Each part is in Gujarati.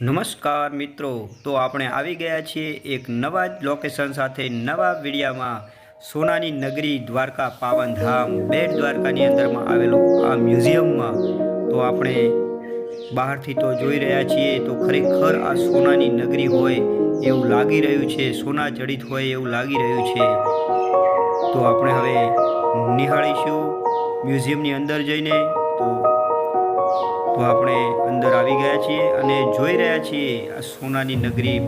નમસ્કાર મિત્રો, તો આપણે આવી ગયા છીએ એક નવા જ લોકેશન સાથે નવા વિડીયામાં. સોનાની નગરી દ્વારકા પાવનધામ બેટ દ્વારકાની અંદરમાં આવેલું આ મ્યુઝિયમમાં તો આપણે બહારથી તો જોઈ રહ્યા છીએ તો ખરેખર આ સોનાની નગરી હોય એવું લાગી રહ્યું છે, સોના જડિત હોય એવું લાગી રહ્યું છે. તો આપણે હવે નિહાળીશું મ્યુઝિયમની અંદર જઈને. તો આપણે અંદર આવી ગયા છીએ અને જોઈ રહ્યા છીએ આ સોનાની નગરી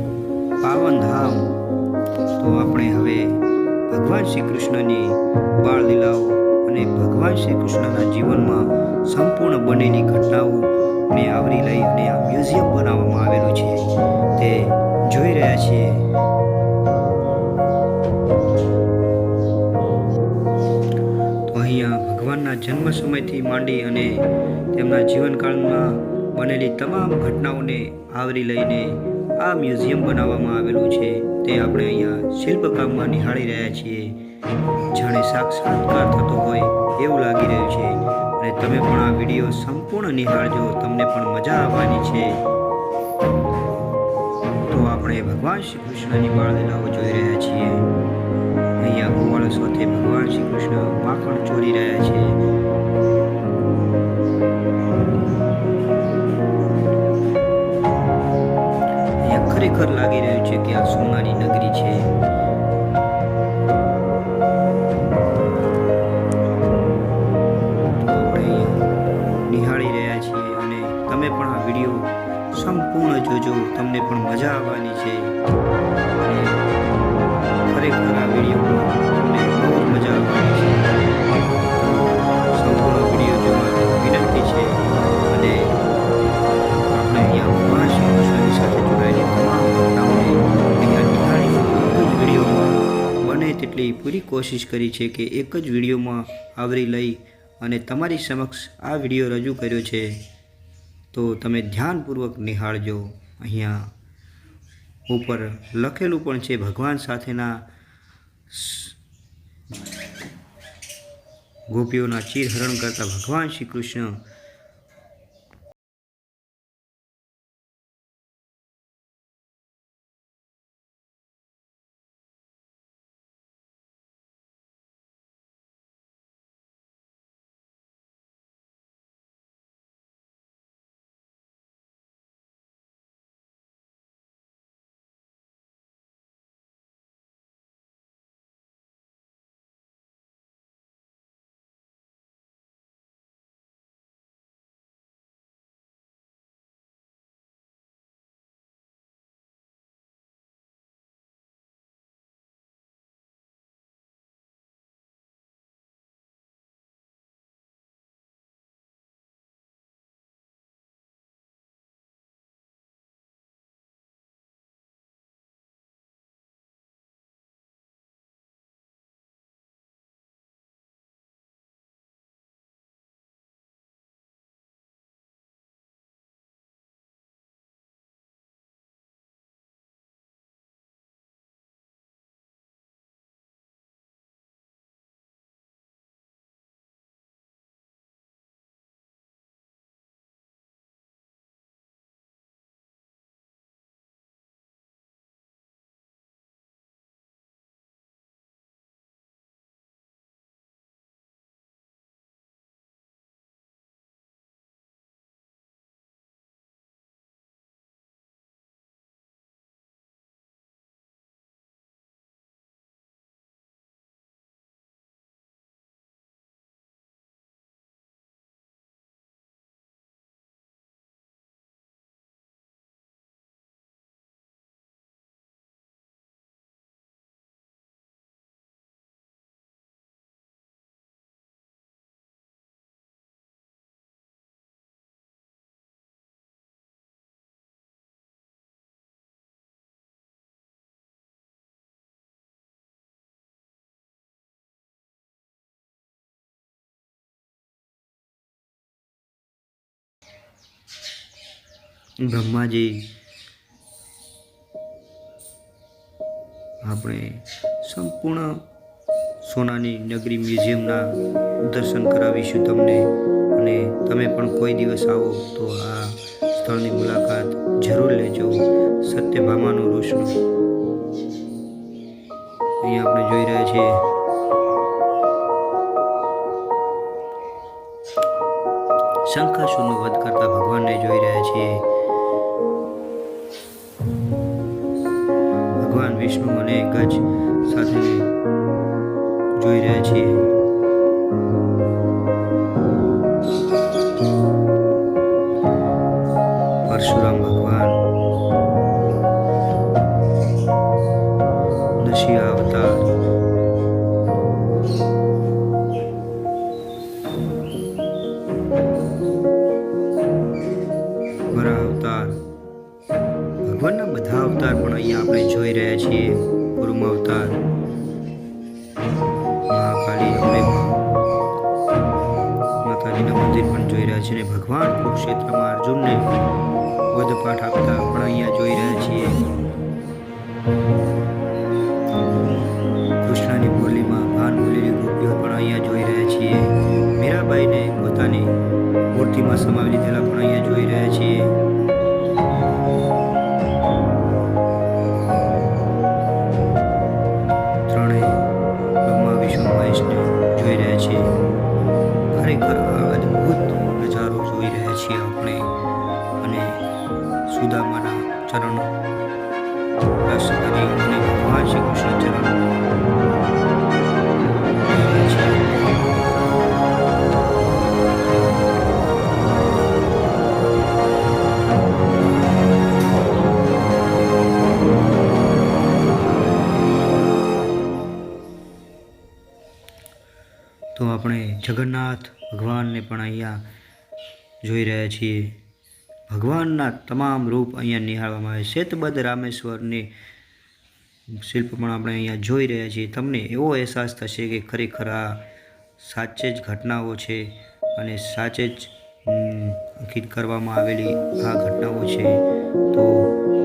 પાવનધામ. તો આપણે હવે ભગવાન શ્રી કૃષ્ણની બાળ લીલાઓ અને ભગવાન શ્રી કૃષ્ણના જીવનમાં સંપૂર્ણ બનેલી ઘટનાઓને આવરી લઈ અને આ મ્યુઝિયમ બનાવવામાં આવેલું છે તે જોઈ રહ્યા છીએ. તો અહીંયા ભગવાનના જન્મ સમયથી માંડી અને તેમના જીવનકાળમાં બનેલી તમામ ઘટનાઓને આવરી લઈને આ મ્યુઝિયમ બનાવવામાં આવેલું છે તે આપણે અહીંયા શિલ્પકામમાં નિહાળી રહ્યા છીએ. જાણે સાક્ષાત્કાર થતો હોય એવું લાગી રહ્યું છે અને તમે પણ આ વિડીયો સંપૂર્ણ નિહાળજો, તમને પણ મજા આવવાની છે. તો આપણે ભગવાન શ્રી કૃષ્ણની બાળલીલાઓ જોઈ રહ્યા છીએ. અહીંયા ગોવાળો સાથે ભગવાન શ્રી કૃષ્ણ માખણ ચોરી રહ્યા છે. ખરેખર લાગી રહ્યું છે કે આ સોનાની નગરી છે. આપણે નિહાળી રહ્યા છીએ અને તમે પણ આ વિડીયો સંપૂર્ણ જોજો, તમને પણ મજા આવવાની છે. ખરેખર આ વિડીયોમાં તમને બહુ મજા આવવાની છે. સંપૂર્ણ વિડીયો જોવાની વિનંતી છે અને આપણે અહીંયા ભગવાન શ્રી કૃષ્ણની સાથે જોડાયેલી તમામ ઘટનાઓને અહીંયા નિહાળી એક જ વિડીયોમાં બને તેટલી પૂરી કોશિશ કરી છે કે એક જ વિડીયોમાં આવરી લઈ અને તમારી સમક્ષ આ વિડીયો રજૂ કર્યો છે. તો તમે ધ્યાનપૂર્વક નિહાળજો. અહીંયા ઉપર લખેલું પણ છે ભગવાન સાથેના ગોપીઓના ચીરહરણ કરતા ભગવાન શ્રી કૃષ્ણ. બ્રહ્માજી આપણે સંપૂર્ણ સોનાની નગરી મ્યુઝિયમના દર્શન કરાવીશું તમને અને તમે પણ કોઈ દિવસ આવો તો આ સ્થળની મુલાકાત જરૂર લેજો. સત્યભામાનું રોષનું અહીંયા આપણે જોઈ રહ્યા છીએ. શંખાસુરનો વધ કરતા ભગવાનને જોઈ રહ્યા છીએ. ભગવાન વિષ્ણુ અને ગજ સાથે જોઈ રહ્યા છીએ. પરશુરામ ભગવાન, નરસિંહ અવતાર, વરાહ અવતાર, ભગવાનના બધા અવતાર પણ અહીંયા આપણે જોઈ રહ્યા છીએ. કુર્મ અવતાર, મહાકાળી, અંબે માતાજીના મંદિર પણ જોઈ રહ્યા છીએ. ભગવાન કુરુક્ષેત્રમાં અર્જુનને વધપાઠ આપતા પણ અહીંયા જોઈ રહ્યા છીએ. કૃષ્ણની બોલીમાં ભાન બોલેલી ગોપીઓ પણ અહીંયા જોઈ રહ્યા છીએ. મીરાબાઈને પોતાની મૂર્તિમાં સમાવી લીધેલા પણ અહીંયા જોઈ રહ્યા છીએ. ત્રણેય બ્રહ્મા વિષ્ણુ મહેશને જોઈ રહ્યા છીએ. ખરેખર અદ્ભુત નજારો જોઈ રહ્યા છીએ આપણે. અને સુદામાના ચરણ રાષ્ટ્રપતિ અને ભગવાન શ્રી કૃષ્ણ ચરણ તો આપણે જગન્નાથ ભગવાનને પણ અહીંયા જોઈ રહ્યા છીએ. ભગવાનના તમામ રૂપ અહીંયા નિહાળવામાં આવે. શેતબદ્ધ રામેશ્વરની શિલ્પ પણ આપણે અહીંયા જોઈ રહ્યા છીએ. તમને એવો અહેસાસ થશે કે ખરેખર આ સાચે જ ઘટનાઓ છે અને સાચે જ અંકિત કરવામાં આવેલી આ ઘટનાઓ છે. તો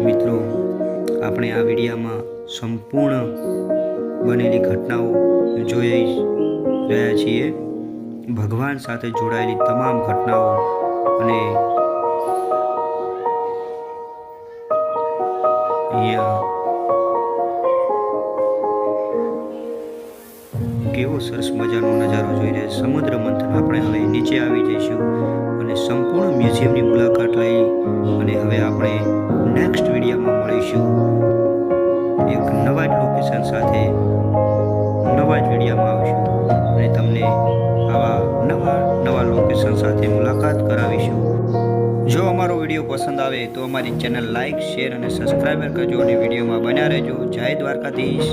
મિત્રો, આપણે આ વિડીયામાં સંપૂર્ણ બનેલી ઘટનાઓ જોઈ રહ્યા છીએ. ભગવાન સાથે જોડાયેલી તમામ ઘટનાઓ અને અહીંયા કેવો સરસ મજાનો નજારો જોઈ રહ્યા. સમુદ્ર મંથન. આપણે હવે નીચે આવી જઈશું અને સંપૂર્ણ મ્યુઝિયમની મુલાકાત લઈ અને હવે આપણે નેક્સ્ટ વિડીયોમાં મળીશું એક નવા જ લોકેશન સાથે. નવા જ વિડીયોમાં આવીશું અને તમને આવા નવા લોકેશન સાથે મુલાકાત કરાવીશું. જો અમારો વિડીયો પસંદ આવે તો અમારી ચેનલ લાઇક, શેર અને સબસ્ક્રાઈબર કરજો અને વિડીયોમાં બન્યા રહેજો. જય દ્વારકાધીશ.